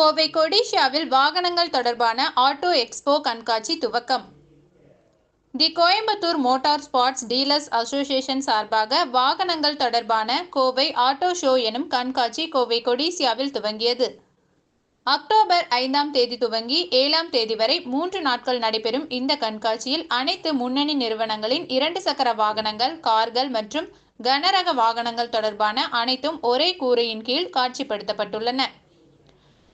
கோவை கொடிஷியாவில் வாகனங்கள் தொடர்பான auto expo கண்காட்சி துவக்கம். The Coimbatore motor spares dealers association சார்பாக வாகனங்கள் தொடர்பான கோவை ஆட்டோ ஷோ எனும் கண்காட்சி கோவை கொடிஷியாவில் துவங்கியது. அக்டோபர் 5ஆம் தேதி துவங்கி 7ஆம் தேதி வரை 3 நாட்கள் நடைபெறும் இந்த கண்காட்சியில் அனைத்து முன்னணி நிறுவனங்களின் 2 சக்கர வாகனங்கள், கார்கள் மற்றும் கனரக வாகனங்கள் தொடர்பான அனைத்தும் ஒரே கூரையின் கீழ் காட்சிப்படுத்தப்பட்டுள்ளன.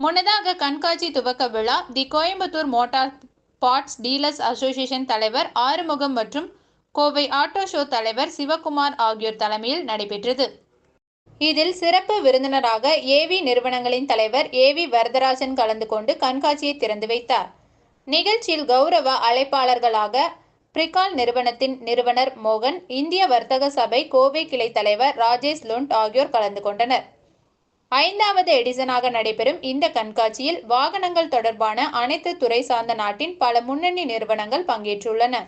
முன்னதாக கண்காட்சி துவக்க விழா the Coimbatore motor spares dealers association தலைவர் ஆறுமுகம் மற்றும் கோவை ஆட்டோ ஷோ தலைவர் சிவகுமார் ஆகியோர் தலைமையில் நடைபெற்றது. இதில் சிறப்பு விருந்தினராக ஏவி நிறுவனங்களின் தலைவர் ஏவி வரதராஜன் கலந்து கொண்டு கண்காட்சியை திறந்து வைத்தார். நிகழ்ச்சியில் கௌரவ அழைப்பாளர்களாக பிரிகால் நிறுவனத்தின் நிறுவனர் மோகன், இந்திய வர்த்தக சபை கோவை கிளை தலைவர் ராஜேஷ் லுண்ட் ஆகியோர் கலந்து கொண்டனர். 5வது எடிசனாக நடைபெறும் இந்த கண்காட்சியில் வாகனங்கள் தொடர்பான அனைத்து துறை சார்ந்த நாட்டின் பல முன்னணி நிறுவனங்கள் பங்கேற்றுள்ளன.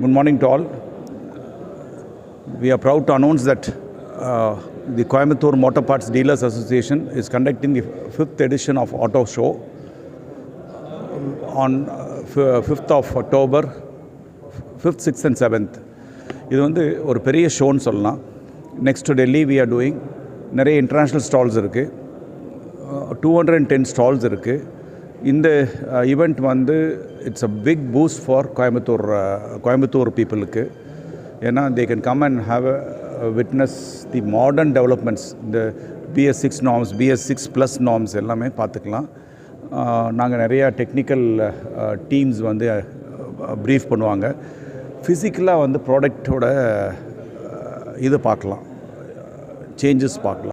Good morning to all. We are proud to announce that the Coimbatore Motor Parts Dealers Association is conducting the 5th edition of Auto Show on 5th of October, 5th, 6th and 7th. இது வந்து ஒரு பெரிய ஷோன்னு சொல்லலாம். Next to Delhi we are doing நிறைய international stalls இருக்குது, 210 stalls இருக்குது. இந்த ஈவெண்ட் வந்து it's a big boost for Coimbatore பீப்புளுக்கு. ஏன்னா they can come and have witness the modern developments. இந்த BS6 நார்ம்ஸ், BS6+ நார்ம்ஸ் எல்லாமே பார்த்துக்கலாம். நாங்கள் நிறையா டெக்னிக்கல் டீம்ஸ் வந்து ப்ரீஃப் பண்ணுவாங்க. ஃபிசிக்கலாக வந்து ப்ராடக்டோட இது பார்க்கலாம், சேஞ்சஸ் பார்க்கலாம்.